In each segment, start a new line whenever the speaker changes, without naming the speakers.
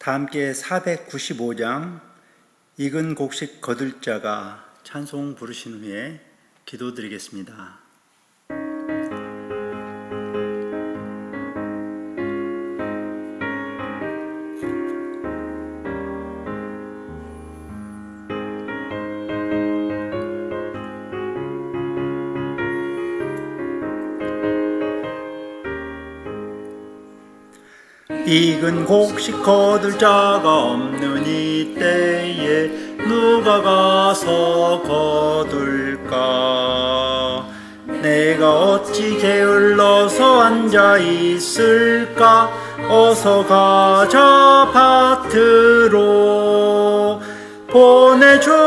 다 함께 495장 익은 곡식 거둘 자가 찬송 부르신 후에 기도드리겠습니다. 익은 곡식 거둘 자가 없는 이때에 누가 가서 거둘까? 내가 어찌 게을러서 앉아 있을까? 어서 가자 밭으로 보내주소서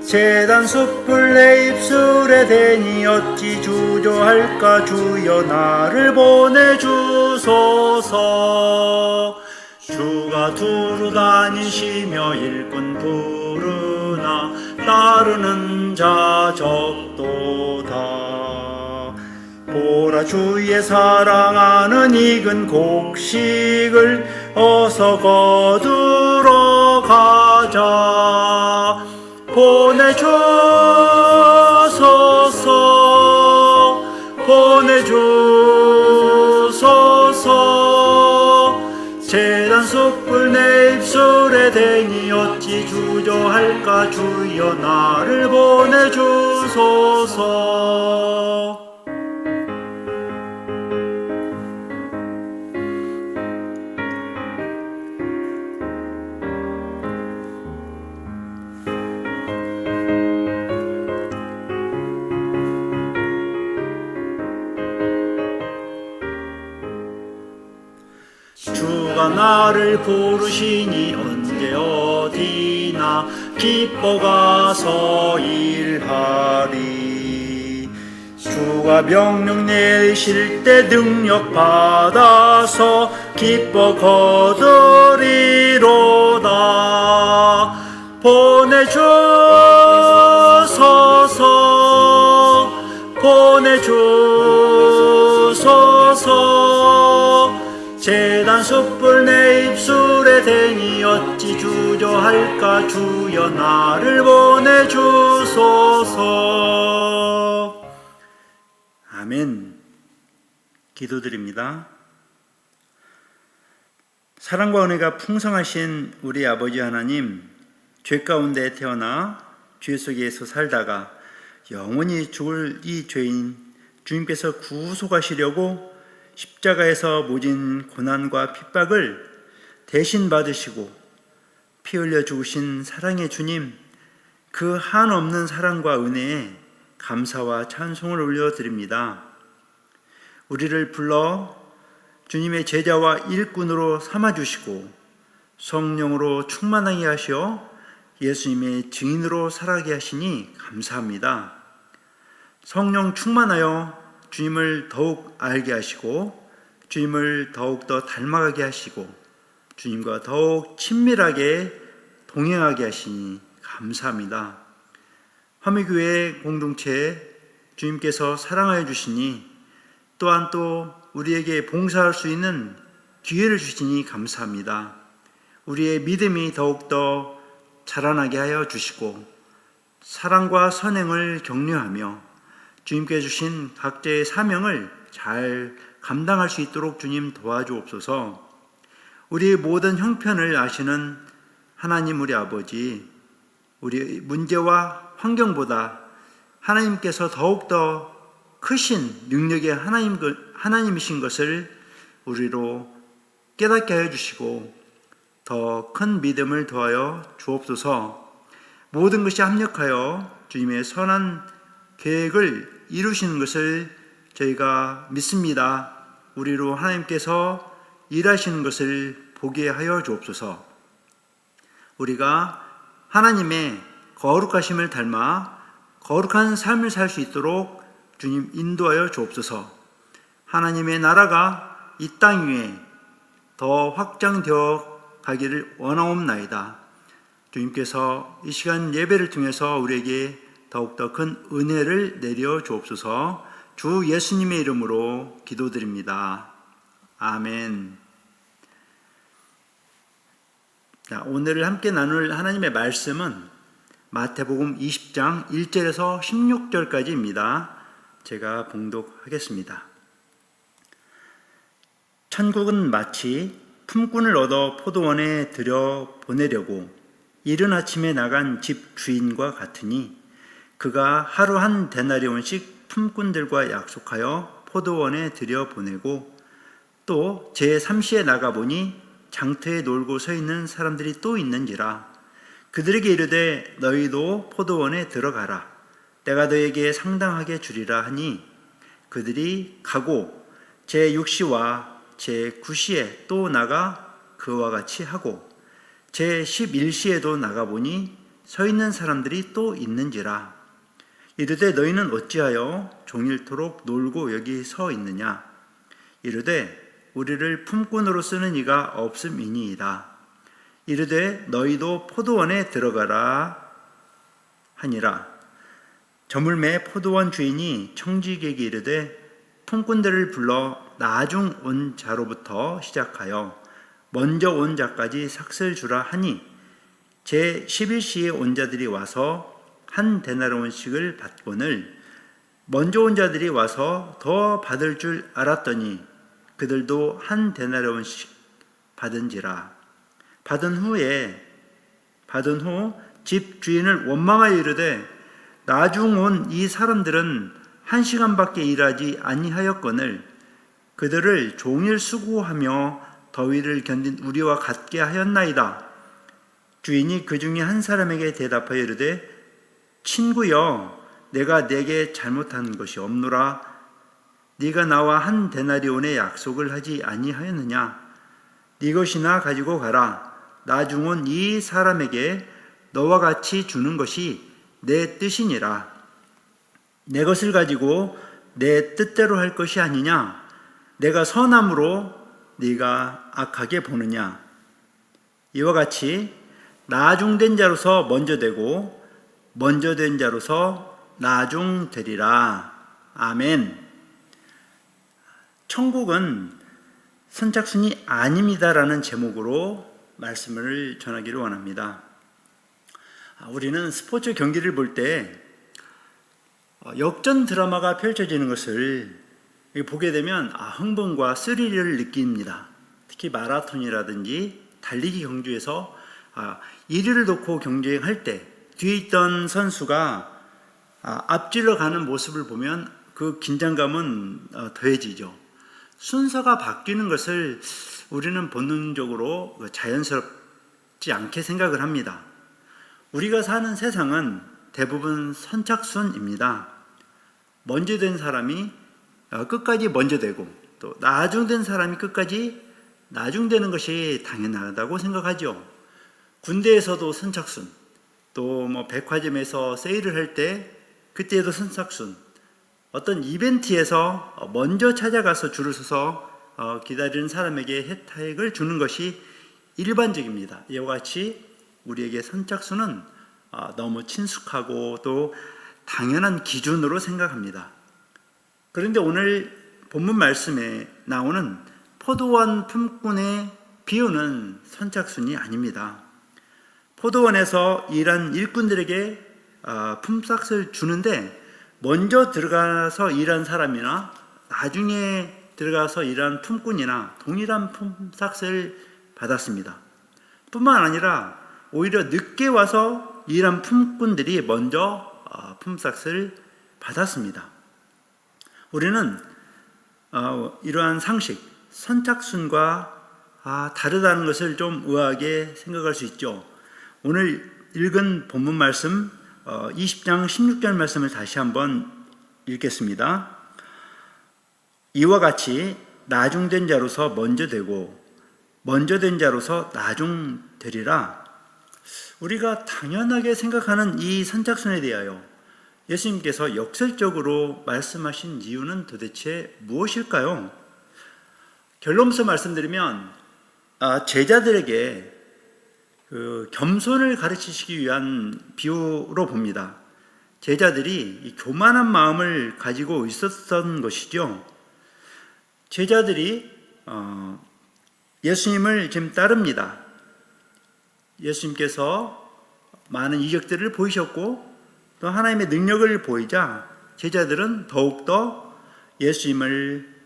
재단 숯불 내 입술에 대니 어찌 주저할까? 주여 나를 보내주소서. 주가 두루 다니시며 일꾼 부르나 따르는 자 적도다. 보라 주의 사랑하는 익은 곡식을 어서 거두러 가자. 보내주소서. 재단 숯불 내 입술에 대니 어찌 주저할까? 주여 나를 보내주소서. 주가 나를 부르시니 언제 어디나 기뻐 가서 일하리. 주가 명령 내리실 때 능력 받아서 기뻐 거두리로다. 보내주소서. 재단 숯불 내 입술에 대니 어찌 주저할까? 주여 나를 보내주소서. 아멘. 기도드립니다. 사랑과 은혜가 풍성하신 우리 아버지 하나님, 죄 가운데 태어나 죄 속에서 살다가 영원히 죽을 이 죄인 주님께서 구속하시려고 십자가에서 모진 고난과 핍박을 대신 받으시고 피 흘려 죽으신 사랑의 주님, 그 한없는 사랑과 은혜에 감사와 찬송을 올려드립니다. 우리를 불러 주님의 제자와 일꾼으로 삼아주시고 성령으로 충만하게 하시어 예수님의 증인으로 살아가게 하시니 감사합니다. 성령 충만하여 주님을 더욱 알게 하시고 주님을 더욱더 닮아가게 하시고 주님과 더욱 친밀하게 동행하게 하시니 감사합니다. 화미교회 공동체에 주님께서 사랑하여 주시니 또한 또 우리에게 봉사할 수 있는 기회를 주시니 감사합니다. 우리의 믿음이 더욱더 자라나게 하여 주시고 사랑과 선행을 격려하며 주님께 주신 각자의 사명을 잘 감당할 수 있도록 주님 도와주옵소서. 우리의 모든 형편을 아시는 하나님 우리 아버지, 우리의 문제와 환경보다 하나님께서 더욱더 크신 능력의 하나님이신 것을 우리로 깨닫게 하여 주시고 더 큰 믿음을 더하여 주옵소서. 모든 것이 합력하여 주님의 선한 계획을 이루시는 것을 저희가 믿습니다. 우리로 하나님께서 일하시는 것을 보게 하여 주옵소서. 우리가 하나님의 거룩하심을 닮아 거룩한 삶을 살 수 있도록 주님 인도하여 주옵소서. 하나님의 나라가 이 땅 위에 더 확장되어 가기를 원하옵나이다. 주님께서 이 시간 예배를 통해서 우리에게 더욱더 큰 은혜를 내려 주옵소서. 주 예수님의 이름으로 기도드립니다. 아멘. 자, 오늘 함께 나눌 하나님의 말씀은 마태복음 20장 1절에서 16절까지입니다. 제가 봉독하겠습니다. 천국은 마치 품꾼을 얻어 포도원에 들여 보내려고 이른 아침에 나간 집 주인과 같으니 그가 하루 한 데나리온씩 품꾼들과 약속하여 포도원에 들여 보내고 또 제3시에 나가보니 장터에 놀고 서 있는 사람들이 또 있는지라. 그들에게 이르되 너희도 포도원에 들어가라. 내가 너에게 상당하게 주리라 하니 그들이 가고 제6시와 제9시에 또 나가 그와 같이 하고 제11시에도 나가보니 서 있는 사람들이 또 있는지라. 이르되 너희는 어찌하여 종일토록 놀고 여기 서 있느냐. 이르되 우리를 품꾼으로 쓰는 이가 없음이니이다. 이르되 너희도 포도원에 들어가라 하니라. 저물매 포도원 주인이 청지기에게 이르되 품꾼들을 불러 나중 온 자로부터 시작하여 먼저 온 자까지 삭슬 주라 하니 제11시에 온 자들이 와서 한 데나리온씩을 받거늘 먼저 온 자들이 와서 더 받을 줄 알았더니 그들도 한 데나리온씩 받은지라. 받은 후 집 주인을 원망하여 이르되 나중 온 이 사람들은 1시간밖에 일하지 아니하였거늘 그들을 종일 수고하며 더위를 견딘 우리와 같게 하였나이다. 주인이 그 중에 한 사람에게 대답하여 이르되 친구여, 내가 내게 잘못한 것이 없노라. 네가 나와 한 데나리온의 약속을 하지 아니하였느냐. 네 것이나 가지고 가라. 나중 온 이 사람에게 너와 같이 주는 것이 내 뜻이니라. 내 것을 가지고 내 뜻대로 할 것이 아니냐. 내가 선함으로 네가 악하게 보느냐. 이와 같이 나중된 자로서 먼저 되고 먼저 된 자로서 나중 되리라. 아멘. 천국은 선착순이 아닙니다라는 제목으로 말씀을 전하기를 원합니다. 우리는 스포츠 경기를 볼 때 역전 드라마가 펼쳐지는 것을 보게 되면 흥분과 스릴을 느낍니다. 특히 마라톤이라든지 달리기 경주에서 1위를 놓고 경쟁할 때 뒤에 있던 선수가 앞질러 가는 모습을 보면 그 긴장감은 더해지죠. 순서가 바뀌는 것을 우리는 본능적으로 자연스럽지 않게 생각을 합니다. 우리가 사는 세상은 대부분 선착순입니다. 먼저 된 사람이 끝까지 먼저 되고 또 나중된 사람이 끝까지 나중되는 것이 당연하다고 생각하죠. 군대에서도 선착순, 또 백화점에서 세일을 할 때 그때도 선착순, 어떤 이벤트에서 먼저 찾아가서 줄을 서서 기다리는 사람에게 혜택을 주는 것이 일반적입니다. 이와 같이 우리에게 선착순은 너무 친숙하고 또 당연한 기준으로 생각합니다. 그런데 오늘 본문 말씀에 나오는 포도원 품꾼의 비유는 선착순이 아닙니다. 포도원에서 일한 일꾼들에게 품삯을 주는데 먼저 들어가서 일한 사람이나 나중에 들어가서 일한 품꾼이나 동일한 품삯을 받았습니다. 뿐만 아니라 오히려 늦게 와서 일한 품꾼들이 먼저 품삯을 받았습니다. 우리는 이러한 상식, 선착순과 다르다는 것을 좀 의아하게 생각할 수 있죠. 오늘 읽은 본문 말씀 20장 16절 말씀을 다시 한번 읽겠습니다. 이와 같이 나중된 자로서 먼저 되고 먼저 된 자로서 나중 되리라. 우리가 당연하게 생각하는 이 선착순에 대하여 예수님께서 역설적으로 말씀하신 이유는 도대체 무엇일까요? 결론부터 말씀드리면 제자들에게 겸손을 가르치시기 위한 비유로 봅니다. 제자들이 이 교만한 마음을 가지고 있었던 것이죠. 제자들이 예수님을 지금 따릅니다. 예수님께서 많은 이적들을 보이셨고 또 하나님의 능력을 보이자 제자들은 더욱더 예수님을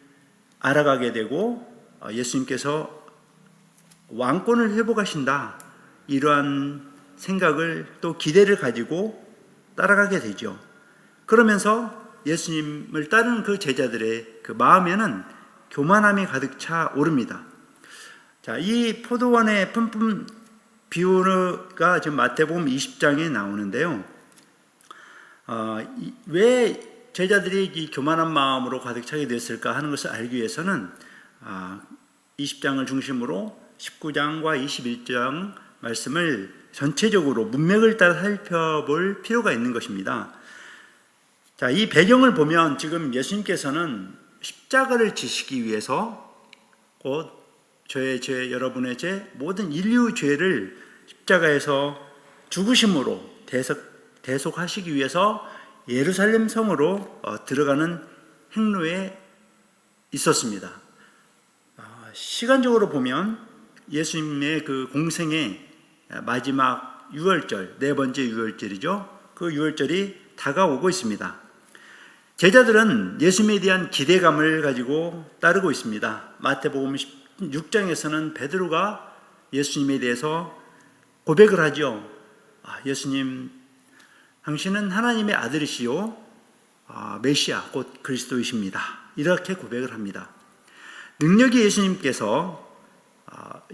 알아가게 되고 예수님께서 왕권을 회복하신다, 이러한 생각을 또 기대를 가지고 따라가게 되죠. 그러면서 예수님을 따르는 그 제자들의 그 마음에는 교만함이 가득 차 오릅니다. 자, 이 포도원의 품품 비유가 지금 마태복음 20장에 나오는데요. 왜 제자들이 이 교만한 마음으로 가득 차게 됐을까 하는 것을 알기 위해서는 20장을 중심으로 19장과 21장 말씀을 전체적으로 문맥을 따라 살펴볼 필요가 있는 것입니다. 자, 이 배경을 보면 지금 예수님께서는 십자가를 지시기 위해서 곧 저의 죄, 여러분의 죄, 모든 인류 죄를 십자가에서 죽으심으로 대속하시기 위해서 예루살렘 성으로 들어가는 행로에 있었습니다. 시간적으로 보면 예수님의 그 공생의 마지막 유월절, 네 번째 유월절이죠. 그 유월절이 다가오고 있습니다. 제자들은 예수님에 대한 기대감을 가지고 따르고 있습니다. 마태복음 16장에서는 베드로가 예수님에 대해서 고백을 하죠. 예수님, 당신은 하나님의 아들이시요 메시아 곧 그리스도이십니다. 이렇게 고백을 합니다. 능력이 예수님께서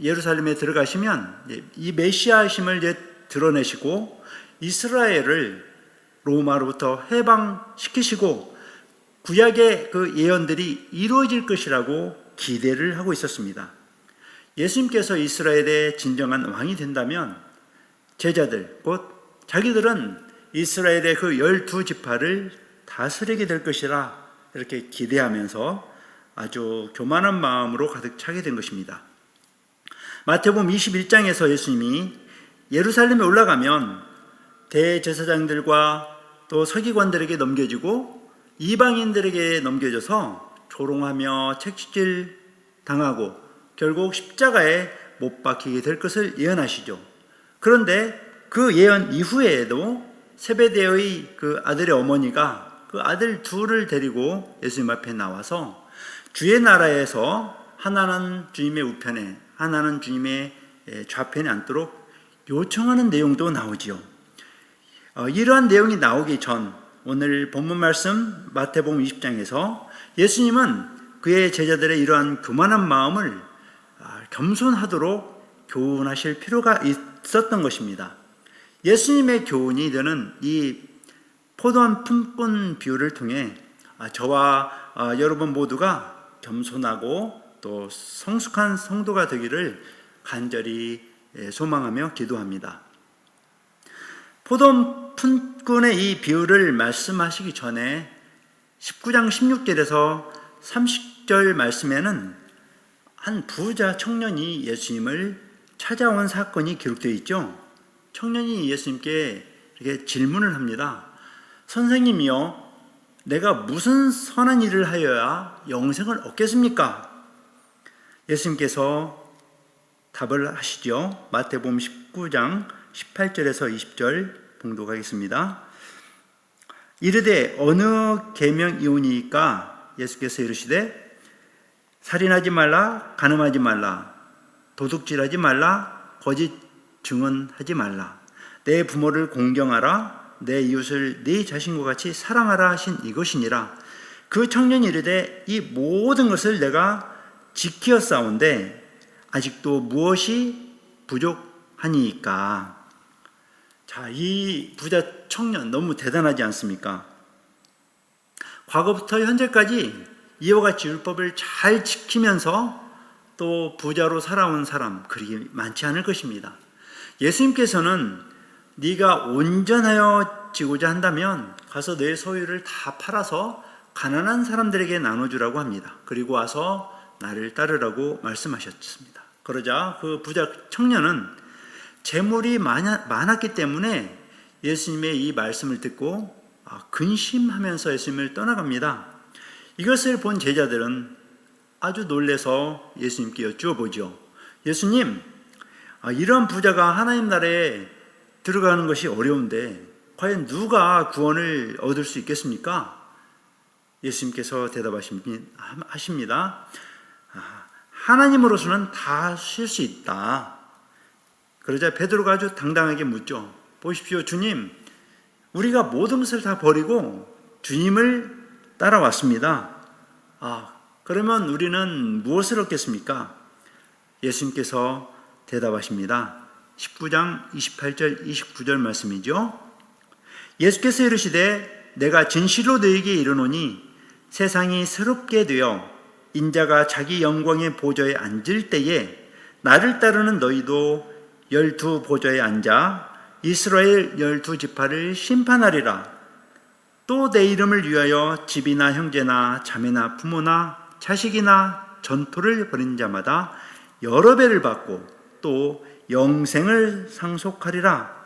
예루살렘에 들어가시면 이 메시아심을 드러내시고 이스라엘을 로마로부터 해방시키시고 구약의 그 예언들이 이루어질 것이라고 기대를 하고 있었습니다. 예수님께서 이스라엘의 진정한 왕이 된다면 제자들, 곧 자기들은 이스라엘의 그 12지파를 다스리게 될 것이라 이렇게 기대하면서 아주 교만한 마음으로 가득 차게 된 것입니다. 마태복음 21장에서 예수님이 예루살렘에 올라가면 대제사장들과 또 서기관들에게 넘겨지고 이방인들에게 넘겨져서 조롱하며 채찍질 당하고 결국 십자가에 못 박히게 될 것을 예언하시죠. 그런데 그 예언 이후에도 세베대의 그 아들의 어머니가 그 아들 둘을 데리고 예수님 앞에 나와서 주의 나라에서 하나는 주님의 우편에 하나는 주님의 좌편에 앉도록 요청하는 내용도 나오지요. 이러한 내용이 나오기 전 오늘 본문 말씀 마태복음 20장에서 예수님은 그의 제자들의 이러한 교만한 마음을 겸손하도록 교훈하실 필요가 있었던 것입니다. 예수님의 교훈이 되는 이 포도원 품꾼 비유를 통해 저와 여러분 모두가 겸손하고 또 성숙한 성도가 되기를 간절히 소망하며 기도합니다. 포도원 품꾼의 이 비유를 말씀하시기 전에 19장 16절에서 30절 말씀에는 한 부자 청년이 예수님을 찾아온 사건이 기록되어 있죠. 청년이 예수님께 이렇게 질문을 합니다. 선생님이요, 내가 무슨 선한 일을 하여야 영생을 얻겠습니까? 예수님께서 답을 하시죠. 마태복음 19장 18절에서 20절 봉독하겠습니다. 이르되 어느 계명이오니이까? 예수께서 이르시되 살인하지 말라, 간음하지 말라, 도둑질하지 말라, 거짓 증언하지 말라, 내 부모를 공경하라, 내 이웃을 네 자신과 같이 사랑하라 하신 이것이니라. 그 청년이 이르되 이 모든 것을 내가 지키었사온데 아직도 무엇이 부족하니이까? 자, 이 부자 청년 너무 대단하지 않습니까? 과거부터 현재까지 이와 같이 율법을 잘 지키면서 또 부자로 살아온 사람 그리 많지 않을 것입니다. 예수님께서는 네가 온전하여지고자 한다면 가서 내 소유를 다 팔아서 가난한 사람들에게 나눠주라고 합니다. 그리고 와서 나를 따르라고 말씀하셨습니다. 그러자 그 부자 청년은 재물이 많았기 때문에 예수님의 이 말씀을 듣고 근심하면서 예수님을 떠나갑니다. 이것을 본 제자들은 아주 놀라서 예수님께 여쭈어보죠. 예수님, 이런 부자가 하나님 나라에 들어가는 것이 어려운데 과연 누가 구원을 얻을 수 있겠습니까? 예수님께서 대답하십니다. 하나님으로서는 다 쉴 수 있다. 그러자 베드로가 아주 당당하게 묻죠. 보십시오, 주님, 우리가 모든 것을 다 버리고 주님을 따라왔습니다. 그러면 우리는 무엇을 얻겠습니까? 예수님께서 대답하십니다. 19장 28절 29절 말씀이죠. 예수께서 이르시되 내가 진실로 너희에게 이르노니 세상이 새롭게 되어 인자가 자기 영광의 보좌에 앉을 때에 나를 따르는 너희도 12 보좌에 앉아 이스라엘 12지파를 심판하리라. 또 내 이름을 위하여 집이나 형제나 자매나 부모나 자식이나 전토를 벌인 자마다 여러 배를 받고 또 영생을 상속하리라.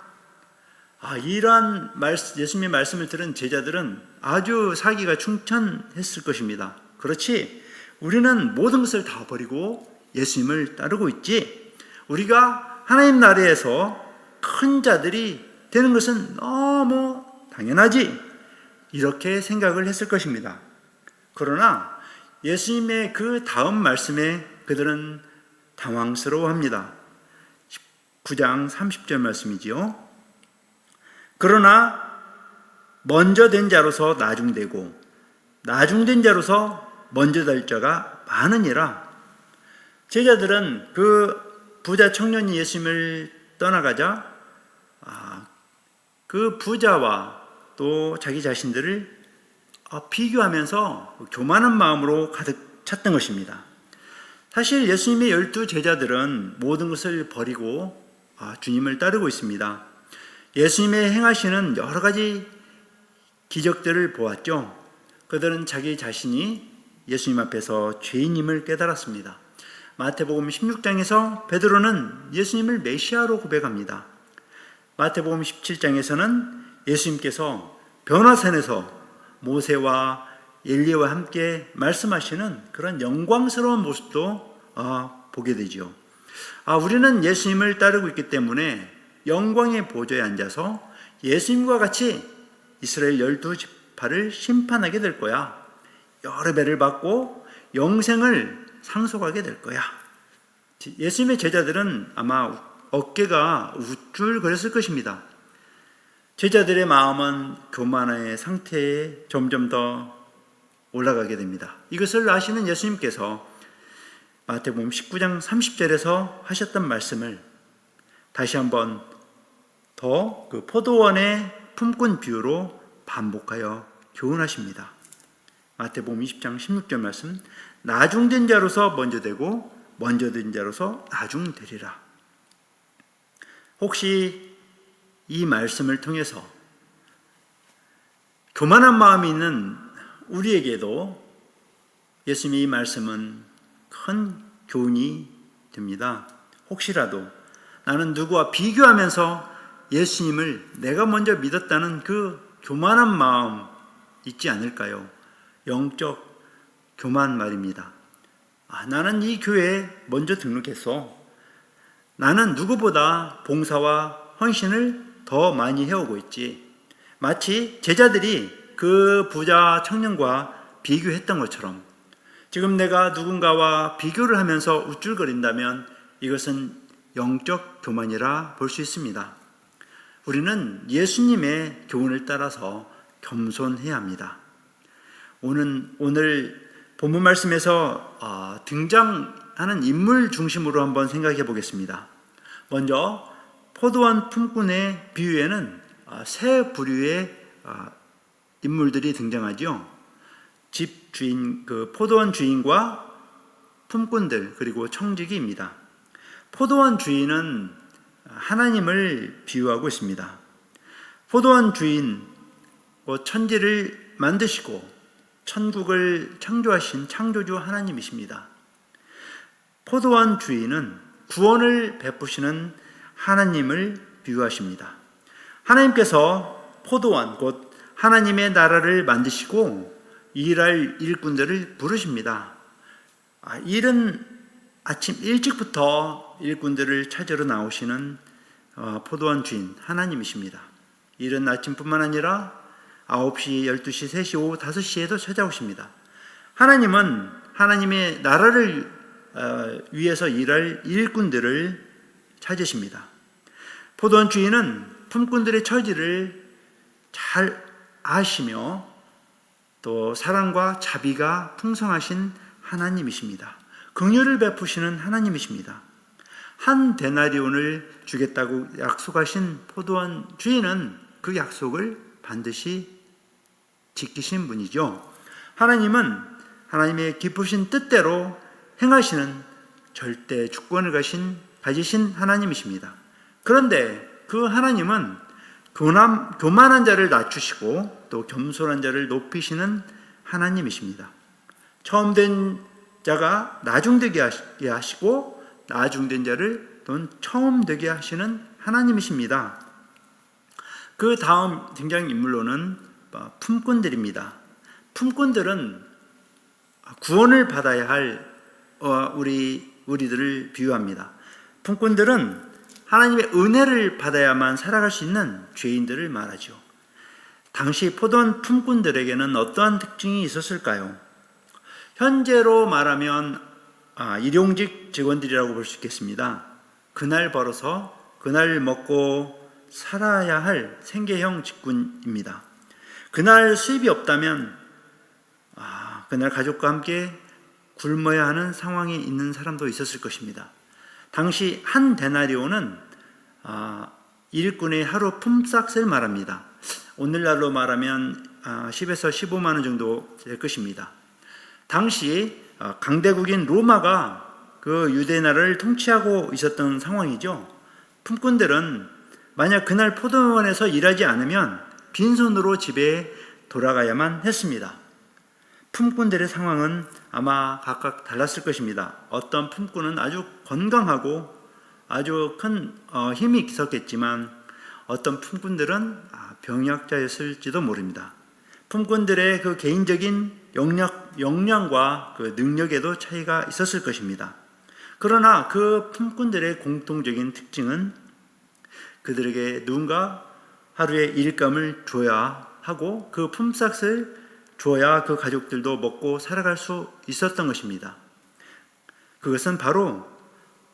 이러한 예수님의 말씀을 들은 제자들은 아주 사기가 충천했을 것입니다. 그렇지, 우리는 모든 것을 다 버리고 예수님을 따르고 있지. 우리가 하나님 나라에서 큰 자들이 되는 것은 너무 당연하지. 이렇게 생각을 했을 것입니다. 그러나 예수님의 그 다음 말씀에 그들은 당황스러워합니다. 9장 30절 말씀이지요. 그러나 먼저 된 자로서 나중되고 나중된 자로서 먼저 될 자가 많으니라. 제자들은 그 부자 청년이 예수님을 떠나가자 그 부자와 또 자기 자신들을 비교하면서 교만한 마음으로 가득 찼던 것입니다. 사실 예수님의 12 제자들은 모든 것을 버리고 주님을 따르고 있습니다. 예수님의 행하시는 여러 가지 기적들을 보았죠. 그들은 자기 자신이 예수님 앞에서 죄인임을 깨달았습니다. 마태복음 16장에서 베드로는 예수님을 메시아로 고백합니다. 마태복음 17장에서는 예수님께서 변화산에서 모세와 엘리야와 함께 말씀하시는 그런 영광스러운 모습도 보게 되죠. 우리는 예수님을 따르고 있기 때문에 영광의 보좌에 앉아서 예수님과 같이 이스라엘 12지파를 심판하게 될 거야. 여러 배를 받고 영생을 상속하게 될 거야. 예수님의 제자들은 아마 어깨가 우쭐거렸을 것입니다. 제자들의 마음은 교만의 상태에 점점 더 올라가게 됩니다. 이것을 아시는 예수님께서 마태복음 19장 30절에서 하셨던 말씀을 다시 한번 더 그 포도원의 품꾼 비유로 반복하여 교훈하십니다. 마태복음 20장 16절 말씀, 나중된 자로서 먼저 되고 먼저 된 자로서 나중되리라. 혹시 이 말씀을 통해서 교만한 마음이 있는 우리에게도 예수님의 이 말씀은 큰 교훈이 됩니다. 혹시라도 나는 누구와 비교하면서 예수님을 내가 먼저 믿었다는 그 교만한 마음 있지 않을까요? 영적 교만 말입니다. 나는 이 교회에 먼저 등록했어. 나는 누구보다 봉사와 헌신을 더 많이 해오고 있지. 마치 제자들이 그 부자 청년과 비교했던 것처럼 지금 내가 누군가와 비교를 하면서 우쭐거린다면 이것은 영적 교만이라 볼 수 있습니다. 우리는 예수님의 교훈을 따라서 겸손해야 합니다. 오늘 본문 말씀에서 등장하는 인물 중심으로 한번 생각해 보겠습니다. 먼저 포도원 품꾼의 비유에는 세 부류의 인물들이 등장하죠. 집 주인, 그 포도원 주인과 품꾼들, 그리고 청지기입니다. 포도원 주인은 하나님을 비유하고 있습니다. 포도원 주인, 천지를 만드시고 천국을 창조하신 창조주 하나님이십니다. 포도원 주인은 구원을 베푸시는 하나님을 비유하십니다. 하나님께서 포도원, 곧 하나님의 나라를 만드시고 일할 일꾼들을 부르십니다. 이른 아침 일찍부터 일꾼들을 찾으러 나오시는 포도원 주인 하나님이십니다. 이른 아침뿐만 아니라 9시, 12시, 3시, 오후 5시에도 찾아오십니다. 하나님은 하나님의 나라를 위해서 일할 일꾼들을 찾으십니다. 포도원 주인은 품꾼들의 처지를 잘 아시며 또 사랑과 자비가 풍성하신 하나님이십니다. 긍휼을 베푸시는 하나님이십니다. 한 데나리온을 주겠다고 약속하신 포도원 주인은 그 약속을 반드시 지키신 분이죠. 하나님은 하나님의 기쁘신 뜻대로 행하시는 절대 주권을 가지신 하나님이십니다. 그런데 그 하나님은 교만한 자를 낮추시고 또 겸손한 자를 높이시는 하나님이십니다. 처음 된 자가 나중되게 하시고 나중된 자를 또 처음 되게 하시는 하나님이십니다. 그 다음 등장인물로는 품꾼들입니다. 품꾼들은 구원을 받아야 할 우리들을 비유합니다. 품꾼들은 하나님의 은혜를 받아야만 살아갈 수 있는 죄인들을 말하죠. 당시 포도원 품꾼들에게는 어떠한 특징이 있었을까요? 현재로 말하면 일용직 직원들이라고 볼 수 있겠습니다. 그날 벌어서 그날 먹고 살아야 할 생계형 직군입니다. 그날 수입이 없다면 그날 가족과 함께 굶어야 하는 상황에 있는 사람도 있었을 것입니다. 당시 한 데나리온은 일꾼의 하루 품삯을 말합니다. 오늘날로 말하면 10에서 15만 원 정도 될 것입니다. 당시 강대국인 로마가 그 유대 나라를 통치하고 있었던 상황이죠. 품꾼들은 만약 그날 포도원에서 일하지 않으면 빈손으로 집에 돌아가야만 했습니다. 품꾼들의 상황은 아마 각각 달랐을 것입니다. 어떤 품꾼은 아주 건강하고 아주 큰 힘이 있었겠지만 어떤 품꾼들은 병약자였을지도 모릅니다. 품꾼들의 그 개인적인 역량과 그 능력에도 차이가 있었을 것입니다. 그러나 그 품꾼들의 공통적인 특징은 그들에게 누군가 하루의 일감을 줘야 하고 그 품삯을 줘야 그 가족들도 먹고 살아갈 수 있었던 것입니다. 그것은 바로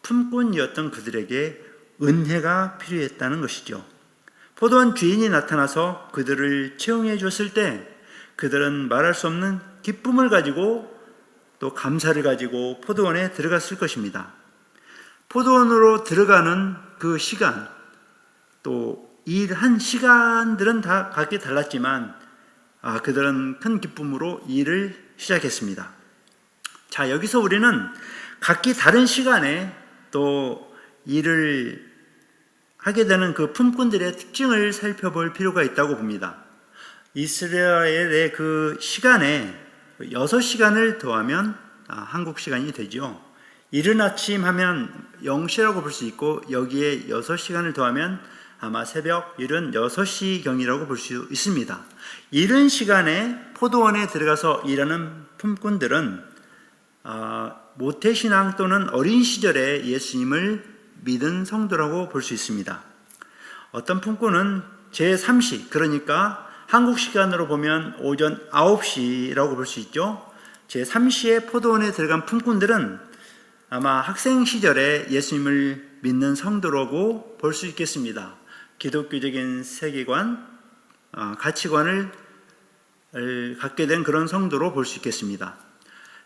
품꾼이었던 그들에게 은혜가 필요했다는 것이죠. 포도원 주인이 나타나서 그들을 채용해 줬을 때 그들은 말할 수 없는 기쁨을 가지고 또 감사를 가지고 포도원에 들어갔을 것입니다. 포도원으로 들어가는 그 시간, 또 일한 시간들은 다 각기 달랐지만 그들은 큰 기쁨으로 일을 시작했습니다. 자, 여기서 우리는 각기 다른 시간에 또 일을 하게 되는 그 품꾼들의 특징을 살펴볼 필요가 있다고 봅니다. 이스라엘의 그 시간에 6시간을 더하면 한국 시간이 되죠. 이른 아침 하면 0시라고 볼 수 있고 여기에 6시간을 더하면 아마 새벽 이른 6시경이라고 볼 수 있습니다. 이른 시간에 포도원에 들어가서 일하는 품꾼들은 모태신앙 또는 어린 시절에 예수님을 믿은 성도라고 볼 수 있습니다. 어떤 품꾼은 제3시, 그러니까 한국 시간으로 보면 오전 9시라고 볼 수 있죠. 제3시에 포도원에 들어간 품꾼들은 아마 학생 시절에 예수님을 믿는 성도라고 볼 수 있겠습니다. 기독교적인 세계관, 가치관을 갖게 된 그런 성도로 볼 수 있겠습니다.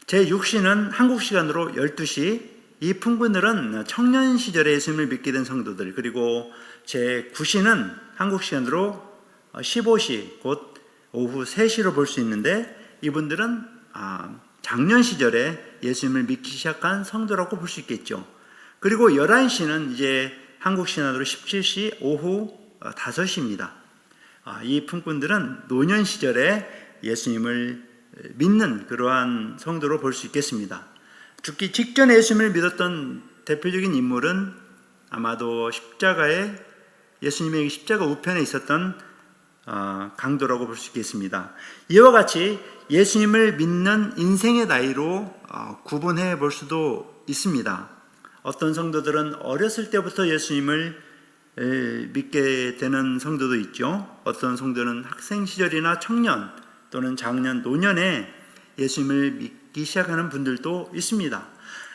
제6시는 한국 시간으로 12시, 이 품꾼들은 청년 시절에 예수님을 믿게 된 성도들, 그리고 제9시는 한국 시간으로 15시, 곧 오후 3시로 볼 수 있는데 이분들은 장년 시절에 예수님을 믿기 시작한 성도라고 볼 수 있겠죠. 그리고 11시는 이제 한국 시간으로 17시, 오후 5시입니다. 이 품꾼들은 노년 시절에 예수님을 믿는 그러한 성도로 볼 수 있겠습니다. 죽기 직전에 예수님을 믿었던 대표적인 인물은 아마도 예수님의 십자가 우편에 있었던 강도라고 볼 수 있겠습니다. 이와 같이 예수님을 믿는 인생의 나이로 구분해 볼 수도 있습니다. 어떤 성도들은 어렸을 때부터 예수님을 믿게 되는 성도도 있죠. 어떤 성도는 학생 시절이나 청년 또는 장년, 노년에 예수님을 믿기 시작하는 분들도 있습니다.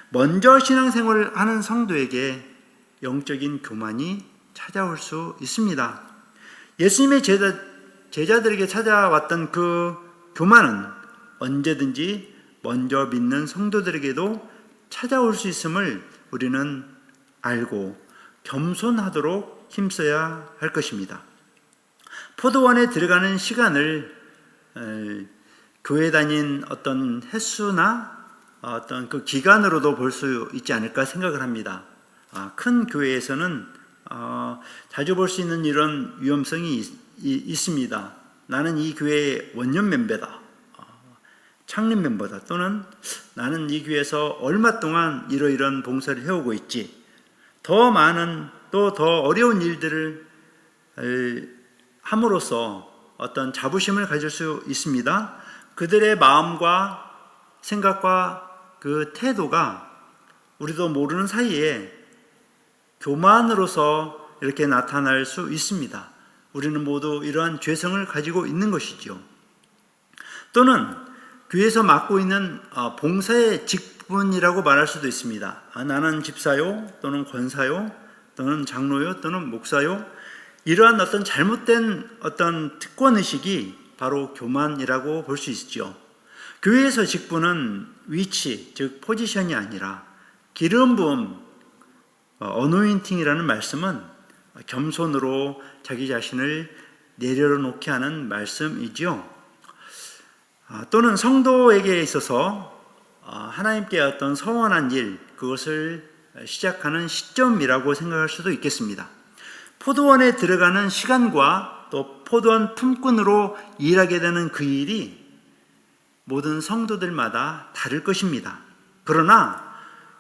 먼저 신앙생활을 하는 성도에게 영적인 교만이 찾아올 수 있습니다. 예수님의 제자들에게 찾아왔던 그 교만은 언제든지 먼저 믿는 성도들에게도 찾아올 수 있음을 우리는 알고 겸손하도록 힘써야 할 것입니다. 포도원에 들어가는 시간을 교회 다닌 어떤 횟수나 어떤 그 기간으로도 볼 수 있지 않을까 생각을 합니다. 큰 교회에서는 자주 볼 수 있는 이런 위험성이 있습니다. 나는 이 교회의 원년 멤버다, 창립 멤버다, 또는 나는 이 교회에서 얼마 동안 이러이러한 봉사를 해오고 있지. 더 많은 또 더 어려운 일들을 함으로써 어떤 자부심을 가질 수 있습니다. 그들의 마음과 생각과 그 태도가 우리도 모르는 사이에 교만으로서 이렇게 나타날 수 있습니다. 우리는 모두 이러한 죄성을 가지고 있는 것이죠. 또는 교회에서 맡고 있는 봉사의 직분이라고 말할 수도 있습니다. 나는 집사요, 또는 권사요, 또는 장로요, 또는 목사요. 이러한 어떤 잘못된 어떤 특권의식이 바로 교만이라고 볼 수 있죠. 교회에서 직분은 위치, 즉 포지션이 아니라 기름 부음, 어노인팅이라는 말씀은 겸손으로 자기 자신을 내려놓게 하는 말씀이죠. 또는 성도에게 있어서 하나님께 어떤 서원한 일, 그것을 시작하는 시점이라고 생각할 수도 있겠습니다. 포도원에 들어가는 시간과 또 포도원 품꾼으로 일하게 되는 그 일이 모든 성도들마다 다를 것입니다. 그러나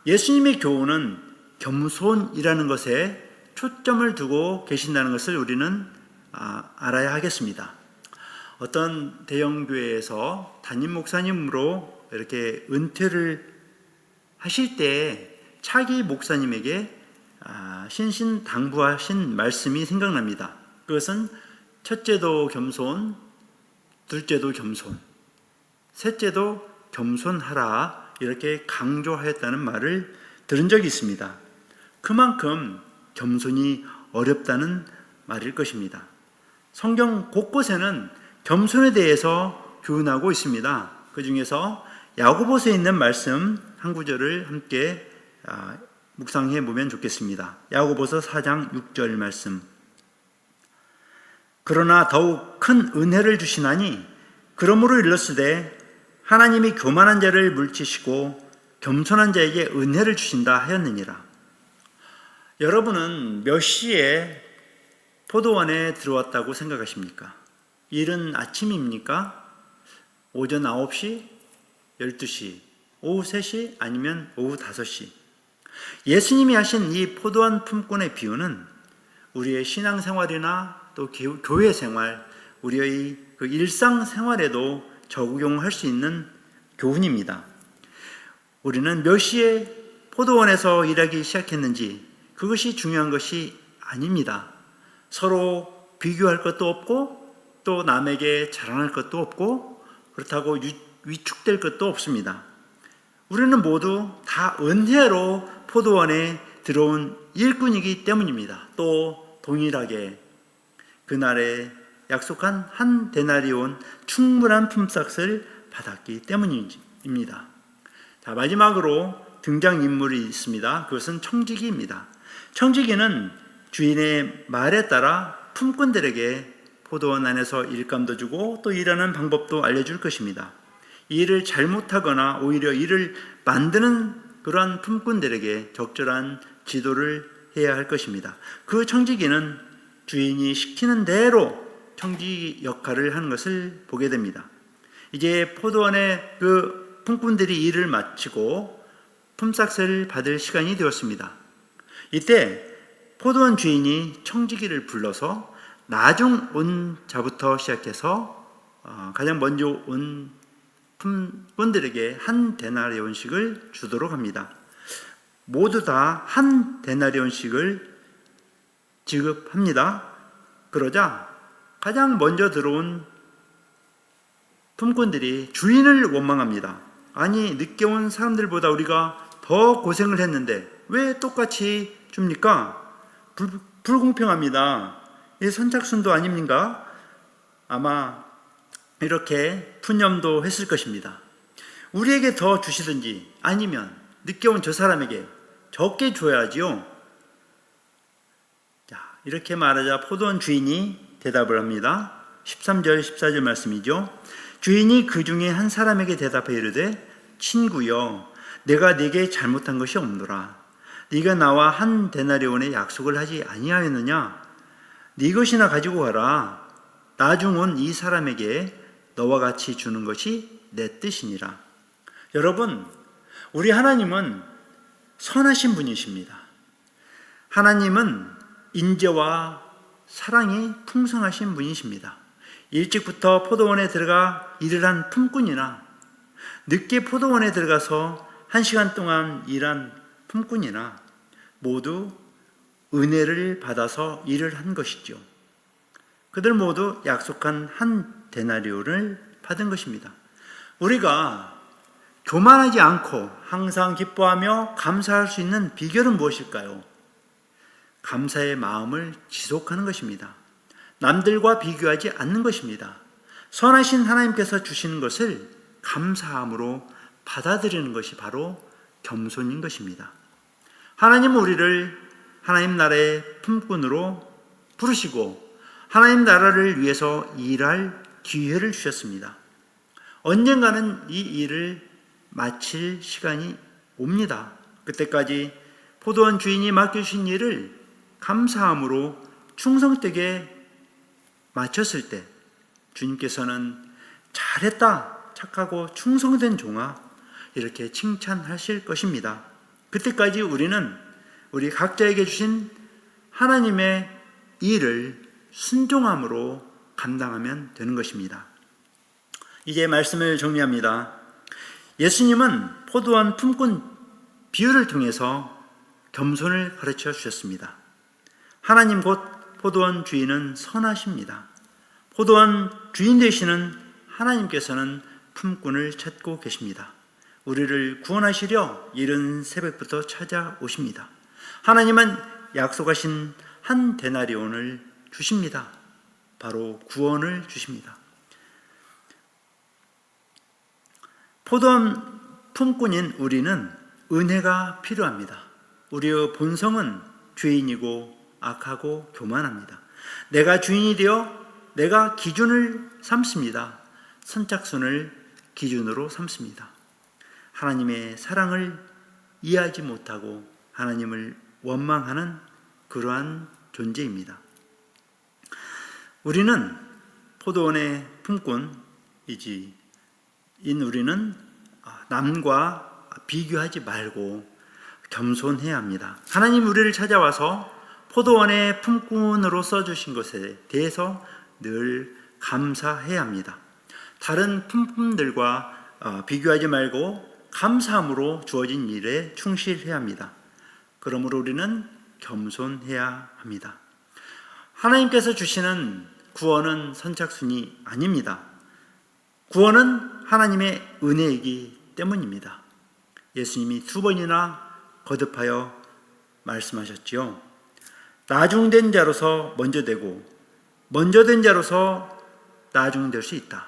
예수님의 교훈은 겸손이라는 것에 초점을 두고 계신다는 것을 우리는 알아야 하겠습니다. 어떤 대형교회에서 담임 목사님으로 이렇게 은퇴를 하실 때 차기 목사님에게 신신당부하신 말씀이 생각납니다. 그것은 첫째도 겸손, 둘째도 겸손, 셋째도 겸손하라, 이렇게 강조하였다는 말을 들은 적이 있습니다. 그만큼 겸손이 어렵다는 말일 것입니다. 성경 곳곳에는 겸손에 대해서 교훈하고 있습니다. 그 중에서 야고보서에 있는 말씀 한 구절을 함께 묵상해 보면 좋겠습니다. 야고보서 4장 6절 말씀. 그러나 더욱 큰 은혜를 주시나니 그러므로 일렀으되 하나님이 교만한 자를 물리치시고 겸손한 자에게 은혜를 주신다 하였느니라. 여러분은 몇 시에 포도원에 들어왔다고 생각하십니까? 이른 아침입니까? 오전 9시, 12시, 오후 3시, 아니면 오후 5시. 예수님이 하신 이 포도원 품꾼의 비유는 우리의 신앙생활이나 또 교회 생활, 우리의 그 일상생활에도 적용할 수 있는 교훈입니다. 우리는 몇 시에 포도원에서 일하기 시작했는지 그것이 중요한 것이 아닙니다. 서로 비교할 것도 없고 또 남에게 자랑할 것도 없고 그렇다고 위축될 것도 없습니다. 우리는 모두 다 은혜로 포도원에 들어온 일꾼이기 때문입니다. 또 동일하게 그날에 약속한 한 데나리온 충분한 품삯을 받았기 때문입니다. 자, 마지막으로 등장인물이 있습니다. 그것은 청지기입니다. 청지기는 주인의 말에 따라 품꾼들에게 포도원 안에서 일감도 주고 또 일하는 방법도 알려줄 것입니다. 일을 잘못하거나 오히려 일을 만드는 그러한 품꾼들에게 적절한 지도를 해야 할 것입니다. 그 청지기는 주인이 시키는 대로 청지기 역할을 하는 것을 보게 됩니다. 이제 포도원의 그 품꾼들이 일을 마치고 품삯을 받을 시간이 되었습니다. 이때 포도원 주인이 청지기를 불러서 나중 온 자부터 시작해서 가장 먼저 온 품꾼들에게 한 데나리온씩을 주도록 합니다. 모두 다 한 데나리온씩을 지급합니다. 그러자 가장 먼저 들어온 품꾼들이 주인을 원망합니다. 아니, 늦게 온 사람들보다 우리가 더 고생을 했는데 왜 똑같이 줍니까? 불공평합니다. 이 선착순도 아닙니까? 아마 이렇게 푸념도 했을 것입니다. 우리에게 더 주시든지 아니면 늦게 온 저 사람에게 적게 줘야지요. 자, 이렇게 말하자 포도원 주인이 대답을 합니다. 13절 14절 말씀이죠. 주인이 그 중에 한 사람에게 대답해 이르되 친구여, 내가 네게 잘못한 것이 없노라. 네가 나와 한 데나리온의 약속을 하지 아니하였느냐? 네 것이나 가지고 가라. 나중 온 이 사람에게 너와 같이 주는 것이 내 뜻이니라. 여러분, 우리 하나님은 선하신 분이십니다. 하나님은 인자와 사랑이 풍성하신 분이십니다. 일찍부터 포도원에 들어가 일을 한 품꾼이나 늦게 포도원에 들어가서 1시간 동안 일한 품꾼이나 모두 은혜를 받아서 일을 한 것이죠. 그들 모두 약속한 한 데나리온을 받은 것입니다. 우리가 교만하지 않고 항상 기뻐하며 감사할 수 있는 비결은 무엇일까요? 감사의 마음을 지속하는 것입니다. 남들과 비교하지 않는 것입니다. 선하신 하나님께서 주시는 것을 감사함으로 받아들이는 것이 바로 겸손인 것입니다. 하나님은 우리를 하나님 나라의 품꾼으로 부르시고 하나님 나라를 위해서 일할 기회를 주셨습니다. 언젠가는 이 일을 마칠 시간이 옵니다. 그때까지 포도원 주인이 맡겨주신 일을 감사함으로 충성되게 마쳤을 때 주님께서는 잘했다, 착하고 충성된 종아, 이렇게 칭찬하실 것입니다. 그때까지 우리는 우리 각자에게 주신 하나님의 일을 순종함으로 감당하면 되는 것입니다. 이제 말씀을 정리합니다. 예수님은 포도원 품꾼 비유를 통해서 겸손을 가르쳐 주셨습니다. 하나님 곧 포도원 주인은 선하십니다. 포도원 주인 되시는 하나님께서는 품꾼을 찾고 계십니다. 우리를 구원하시려 이른 새벽부터 찾아오십니다. 하나님은 약속하신 한 데나리온을 주십니다. 바로 구원을 주십니다. 포도원 품꾼인 우리는 은혜가 필요합니다. 우리의 본성은 죄인이고 악하고 교만합니다. 내가 주인이 되어 내가 기준을 삼습니다. 선착순을 기준으로 삼습니다. 하나님의 사랑을 이해하지 못하고 하나님을 원망하는 그러한 존재입니다. 우리는 포도원의 품꾼이지 우리는 남과 비교하지 말고 겸손해야 합니다. 하나님 우리를 찾아와서 포도원의 품꾼으로 써주신 것에 대해서 늘 감사해야 합니다. 다른 품꾼들과 비교하지 말고 감사함으로 주어진 일에 충실해야 합니다. 그러므로 우리는 겸손해야 합니다. 하나님께서 주시는 구원은 선착순이 아닙니다. 구원은 하나님의 은혜이기 때문입니다. 예수님이 2번이나 거듭하여 말씀하셨지요. 나중된 자로서 먼저 되고 먼저 된 자로서 나중될 수 있다.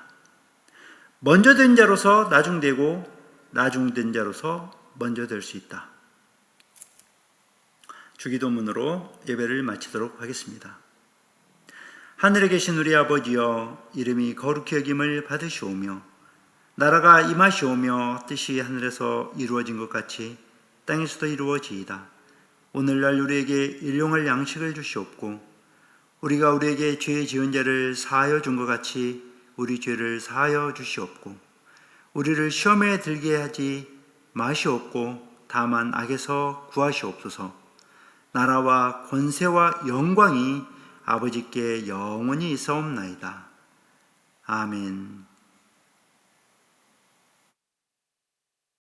먼저 된 자로서 나중되고 나중된 자로서 먼저 될 수 있다. 주기도문으로 예배를 마치도록 하겠습니다. 하늘에 계신 우리 아버지여, 이름이 거룩히 여김을 받으시오며 나라가 임하시오며 뜻이 하늘에서 이루어진 것 같이 땅에서도 이루어지이다. 오늘날 우리에게 일용할 양식을 주시옵고 우리가 우리에게 죄 지은 자를 사하여 준 것 같이 우리 죄를 사하여 주시옵고 우리를 시험에 들게 하지 마시옵고 다만 악에서 구하시옵소서. 나라와 권세와 영광이 아버지께 영원히 있사옵나이다. 아멘.